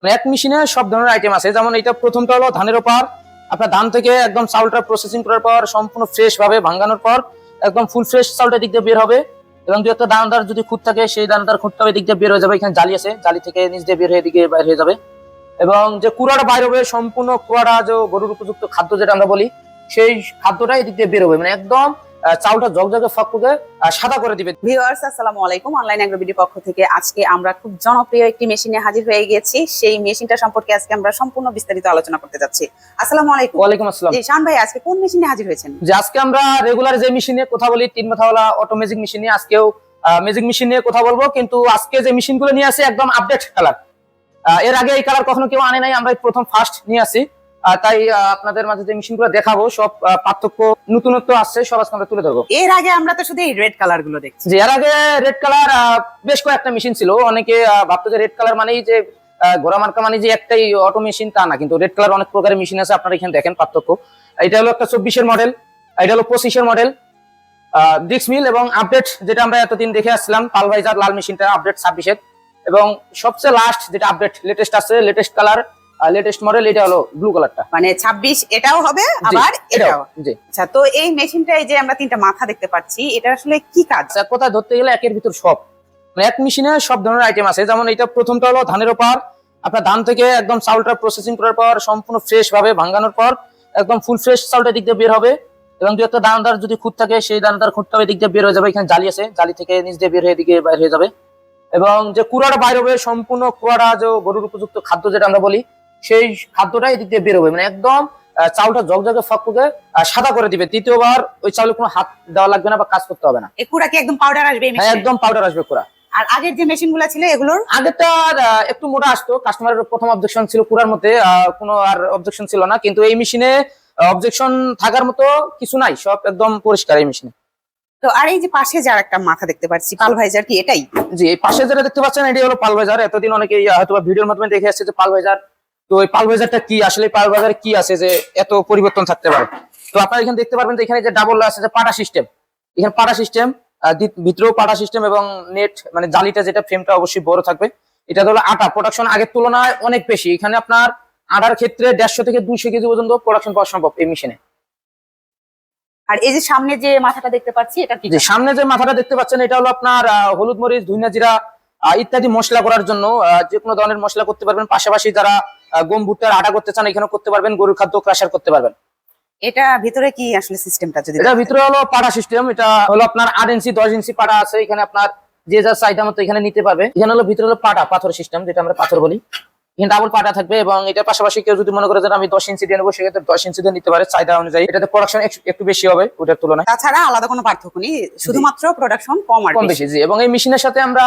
মানে এক মেশিনে সব ধরনের আইটেম আছে। যেমন এটা প্রথমটা হলো ধানের ওপার। আপনার ধান থেকে একদম চাউলটা প্রসেসিং করার পর সম্পূর্ণ ফ্রেশ ভাবে ভাঙানোর পর একদম ফুল ফ্রেশ চাউলটা দিক দিয়ে বের হবে। এবং দু একটা দানাদার যদি খুঁত থাকে সেই দানাদার খুঁতটা দিক দিয়ে বের হয়ে যাবে। এখানে জালি আছে, জালি থেকে নিচ দিয়ে বের হয়ে দিকে বাইর হয়ে যাবে। এবং যে কুড়াটা বাইর হবে সম্পূর্ণ কুড়াটা যে গরুর উপযুক্ত খাদ্য যেটা আমরা বলি সেই খাদ্যটা এদিক দিয়ে বের হবে, মানে একদম চাউলটা জগজগে ফকফকে সাদা করে দিবে। ভিউয়ার্স আসসালামু আলাইকুম, অনলাইন অ্যাগ্রোবিডি পক্ষ থেকে আজকে আমরা খুব জনপ্রিয় একটি মেশিনে হাজির হয়ে গেছি। সেই মেশিনটা সম্পর্কে আজকে আমরা সম্পূর্ণ বিস্তারিত আলোচনা করতে যাচ্ছি। আসসালামু আলাইকুম। ওয়ালাইকুম আসসালাম। জি শান ভাই, আজকে কোন মেশিনে হাজির হয়েছেন? যে আজকে আমরা রেগুলার যে মেশিনে কথা বলি তিন মাথাওয়ালা অটো ম্যাজিক মেশিনে, আজকেও ম্যাজিক মেশিন নিয়ে কথা বলবো। কিন্তু আজকে যে মেশিনগুলো নিয়ে আসি একদম আপডেট কালার। এর আগে এই কালার কখনো কেউ আনে নাই, আমরা প্রথম ফার্স্ট নিয়ে আসি। তাই আপনাদের মাঝে যে মেশিনগুলো দেখাবো সব পার্থক্য নতুনত্ব আসছে, সব আজকে আমরা তুলে ধরবো। এর আগে আমরা তো শুধু এই রেড কালার গুলো দেখছি। যে এর আগে রেড কালার বেশ কয়েকটা মেশিন ছিল। অনেকে ভাবতো যে রেড কালার মানেই যে ঘোড়া মার্কা মানে যে একটাই অটো মেশিন, তা না। কিন্তু রেড কালার অনেক প্রকারের মেশিন আছে, আপনারা এখানে দেখেন পার্থক্য। এটা হলো একটা 24-এর মডেল, এটা হলো 25-এর মডেল ডিক্স মিল। এবং আপডেট যেটা আমরা এতদিন দেখে আসছিলাম পালভাইজার লাল মেশিনটা আপডেট 26-এর। এবং সবচেয়ে লাস্ট যেটা আপডেট লেটেস্ট আছে, লেটেস্ট কালার লেটেস্ট মডেল, এটা হলো ব্লু কালারটা। মানে 26 এটাও হবে, আবার এটাও। জি। আচ্ছা, তো এই মেশিনটাই যে আমরা তিনটা মাথা দেখতে পাচ্ছি, এটা আসলে কি কাজ? কোথায় ধরতে গেলে একের ভিতর সব, মানে এক মেশিনে সব ধরনের আইটেম আছে। যেমন এটা প্রথমটা হলো ধানের ওপার। আপনার ধান থেকে একদম চাউলটা প্রসেসিং করার পর সম্পূর্ণ ফ্রেশ ভাবে ভাঙানোর পর একদম ফুল ফ্রেশ চাউলটা দিক দিয়ে বের হবে। এবং দু একটা দানাদার যদি খুঁত থাকে সেই দানাদার খুঁতটা দিক দিয়ে বের হয়ে যাবে। এখানে জালি আছে, জালি থেকে নিচ দিয়ে বের হয়ে দিকে বাইর হয়ে যাবে। এবং যে কুড়াটা বাইর হবে সম্পূর্ণ কুড়াটা যে গরুর উপযুক্ত খাদ্য যেটা আমরা বলি সেই খাদ্যটা এদিক দিয়ে বের হবে, মানে একদম চাউলটা জগজগে ফকফকে সাদা করে দিবে। দ্বিতীয়বার ওই চাউলে কোনো হাত দেওয়া লাগবে না বা কাজ করতে হবে না। এই কুড়া কি একদম পাউডার আসবে এই হ্যাঁ, মেশিনে? একদম পাউডার আসবে কুড়া। আর আগের যে মেশিন গুলা ছিল এগুলোর আগেরটা একটু মোটা আসতো, কাস্টমারের প্রথম অবজেকশন ছিল কুড়ার মধ্যে, কোনো আর অবজেকশন ছিল না। কিন্তু এই মেশিনে অবজেকশন থাকার মতো কিছু নাই, সব একদম পরিষ্কার এই মেশিনে। তো। আর এই যে পাশে যার একটা মাথা দেখতে পাচ্ছি পালভাইজার, কি এটাই? জি, এই পাশে যেটা দেখতে পাচ্ছেন এটি হলো পালভাইজার। এতদিন অনেকে হয়তো ভিডিওর মাধ্যমে দেখে আসছে যে পালভাইজার। তো এই পালভাইজারটা কি, আসলে পালভাইজার কি আছে যে এত পরিবর্তন থাকতে পারে। তো আপনারা এখানে দেখতে পারবেন যে এখানে যে ডাবল আছে যে পাটা সিস্টেম, এখানে পাটা সিস্টেম, ভিতরেও পাটা সিস্টেম এবং নেট মানে জালিটা যেটা ফ্রেমটা অবশ্যই বড় থাকবে। এটা হলো আটা প্রোডাকশন আগের তুলনায় অনেক বেশি। এখানে আপনার আটার ক্ষেত্রে 150 থেকে 200 কেজি পর্যন্ত প্রোডাকশন পাওয়া সম্ভব এই মেশিনে। আর এই যে সামনে যে মাথাটা দেখতে পাচ্ছি এটা কি? যে সামনে যে মাথাটা দেখতে পাচ্ছেন এটা হলো আপনার হলুদ মরিচ ধনিয়া জিরা ইত্যাদি মশলা করার জন্য। যে কোনো ধরনের মশলা করতে পারবেন। পাশাপাশি যারা গম ভুট্টার আটা করতে চান এখানেও করতে পারবেন, গরুর খাদ্য ক্রাশার করতে পারবেন। এটা ভিতরে কি আসলে সিস্টেমটা যদি এটা ভিতরে হলো পাটা সিস্টেম। এটা হলো আপনার 8 ইঞ্চি 10 ইঞ্চি পাটা আছে এখানে, আপনার যে যার চাহিদা মতো এখানে নিতে পারবে। এখানে হলো ভিতরে হলো পাটা পাথর সিস্টেম, যেটা আমরা পাথর বলি। এখানে ডাবল পাটা থাকবে। এবং এটার পাশাপাশি কেউ যদি মনে করে যে আমি 10 ইঞ্চি দিয়ে নেবো, সেক্ষেত্রে 10 ইঞ্চি দিয়ে নিতে পারে চাহিদা অনুযায়ী। এটাতে প্রোডাকশন একটু বেশি হবে ওটার তুলনায়। তাছাড়া আলাদা কোনো পার্থক্য নেই, শুধুমাত্র প্রোডাকশন কম আর কম বেশি। বেশি। জি, এবং এই মেশিনের সাথে আমরা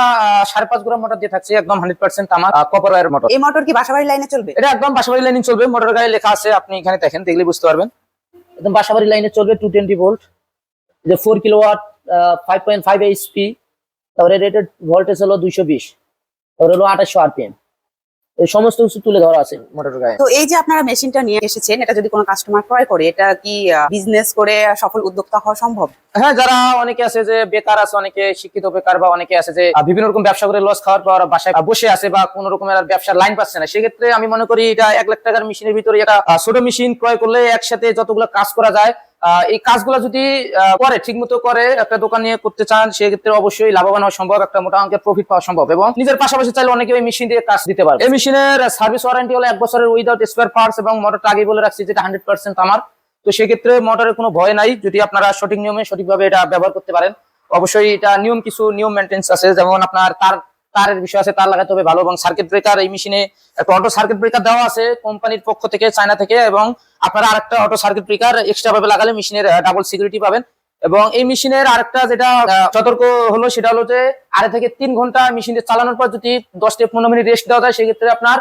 5.5 গ্রাম মোটর দিয়ে থাকছি, একদম 100% তামা কপার ওয়্যার মোটর। এই মোটর কি বাসাবাড়ি লাইনে চলবে? এটা একদম বাসাবাড়ি লাইনে চলবে। মোটর গায়ে লেখা আছে, আপনি এখানে দেখেন, দেখলে বুঝতে পারবেন। একদম বাসাবাড়ি লাইনে চলবে। 220 ভোল্ট, যে 4 কিলোওয়াট, 5.5 এইচপি। তারপরে রেটেড ভোল্টেজ হলো 220, তারপরে হলো 2800 আরপিএম। এই সমস্ত কিছু তুলে ধরা আছে মোটর গায়ে। তো এই যে আপনারা মেশিনটা নিয়ে এসেছেন, এটা যদি কোনো কাস্টমার ক্রয় করে, এটা কি বিজনেস করে সফল উদ্যোক্তা হওয়া সম্ভব? হ্যাঁ, যারা অনেকে আছে যে বেকার আছে, অনেকে শিক্ষিত বেকার, বা অনেকে আছে যে বিভিন্ন রকম ব্যবসা করে লস খাওয়ার পর বাসায় বসে আছে বা কোন রকমের ব্যবসার লাইন পাচ্ছে না, সেক্ষেত্রে আমি মনে করি এটা 1 লাখ টাকার মেশিনের ভিতরে একটা ছোট মেশিন ক্রয় করলে একসাথে যতগুলো কাজ করা যায়, এই কাজগুলো যদি করে ঠিক মতো করে একটা দোকান নিয়ে করতে চান, সেক্ষেত্রে অবশ্যই লাভবান হওয়া সম্ভব, একটা মোটা অঙ্কের প্রফিট পাওয়া সম্ভব। এবং নিজের পাশাপাশি চাইলে অনেকে এই মেশিন দিয়ে কাজ দিতে পারে। এই মেশিনের সার্ভিস ওয়ারেন্টি হলো 1 বছরের উইদাউট স্পেয়ার পার্টস। এবং মোটরটা আগে বলে রাখছি যেটা 100% আমার। তো সেক্ষেত্রে মোটরের কোনো ভয় নাই যদি আপনারা সঠিক নিয়মে সঠিকভাবে এটা ব্যবহার করতে পারেন। অবশ্যই এটা কিছু নিয়ম মেনটেন্স আছে, যেমন আপনার তারের বিষয় আছে, তার লাগাতে হবে ভালো। এবং সার্কিট ব্রেকার এই মেশিনে একটা অটো সার্কিট ব্রেকার দেওয়া আছে কোম্পানির পক্ষ থেকে, চায়না থেকে। এবং আপনারা আরেকটা অটো সার্কিট ব্রেকার এক্সট্রা ভাবে লাগালে মেশিনের ডাবল সিকিউরিটি পাবেন। এবং এই মেশিনের আরেকটা যেটা সতর্ক হলো সেটা হলো যে 2.5 থেকে 3 ঘন্টা মেশিনটা চালানোর পর যদি 10 থেকে 15 মিনিট রেস্ট দেওয়া যায়, সেক্ষেত্রে আপনার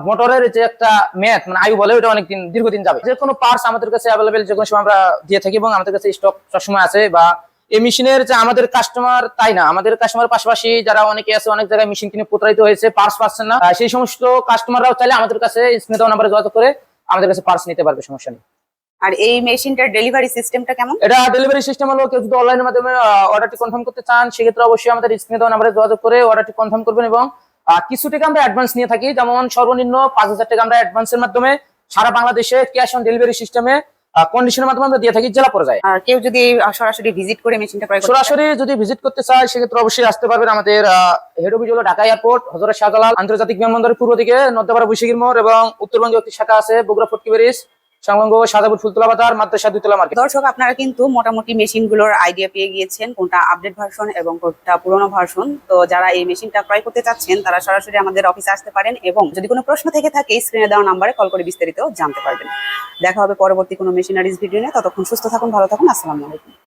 মোটরের যে একটা মেয়াদ মানে আয়ু বলে, ওটা অনেক দীর্ঘদিন যাবে। যে কোনো পার্টস আমাদের কাছে অ্যাভেলেবেল যে কোনো সময় আমরা দিয়ে থাকি, এবং আমাদের কাছে স্টক সবসময় আছে। বা এই মেশিনের যে আমাদের কাস্টমার তাই না, আমাদের কাস্টমার পাশাপাশি যারা অনেকে আছে অনেক জায়গায় মেশিন কিনে প্রতারিত হয়েছে, পার্টস পাচ্ছেন না, সেই সমস্ত কাস্টমাররাও চাইলে আমাদের কাছে স্ক্রিনে দেওয়া নাম্বারে যোগাযোগ করে আমাদের কাছে পার্টস নিতে পারবে, সমস্যা নেই। আর এই মেশিনটার ডেলিভারি সিস্টেমটা কেমন? এটা ডেলিভারি সিস্টেম হলো, কেউ যদি অনলাইনের মাধ্যমে অর্ডারটি কনফার্ম করতে চান, সেক্ষেত্রে অবশ্যই আমাদের স্ক্রিনে দেওয়া নাম্বারে যোগাযোগ করে অর্ডারটি কনফার্ম করবেন। এবং কিছু টাকা আমরা অ্যাডভান্স নিয়ে থাকি, যেমন সর্বনিম্ন 5,000 টাকা আমরা অ্যাডভান্সের মাধ্যমে সারা বাংলাদেশে ক্যাশ অন ডেলিভারি সিস্টেমে কন্ডিশনের মাধ্যমে আমরা দিয়ে থাকি জেলা পর্যায়ে। আর কেউ যদি সরাসরি ভিজিট করে মেশিনটা ক্রয় করতে চায়? সরাসরি যদি ভিজিট করতে চায় সেক্ষেত্রে অবশ্যই আসতে পারবেন। আমাদের হেড অফিস হলো ঢাকা এয়ারপোর্ট, হযরত শাহজালাল আন্তর্জাতিক বিমানবন্দরের পূর্ব দিকে নদ্যাপাড়া বৈশাখীর মোড়, এবং উত্তরবঙ্গে একটি শাখা আছে বগুড়া ফটকি ব্রিজ সংলগ্ন শাহজাপুর ফুলতলা বাজার মাদ্রাসা দুতলা মার্কেট। দর্শক, আপনারা কিন্তু মোটামুটি মেশিনগুলোর আইডিয়া পেয়ে গিয়েছেন, কোনটা আপডেট ভার্সন এবং কোনটা পুরোনো ভার্সন। তো যারা এই মেশিনটা ক্রয় করতে চাচ্ছেন তারা সরাসরি আমাদের অফিসে আসতে পারেন, এবং যদি কোনো প্রশ্ন থেকে থাকে স্ক্রিনে দেওয়া নাম্বারে কল করে বিস্তারিত জানতে পারবেন। দেখা হবে পরবর্তী কোনো মেশিনারিজ ভিডিও নিয়ে। ততক্ষণ সুস্থ থাকুন, ভালো থাকুন, আসসালামু আলাইকুম।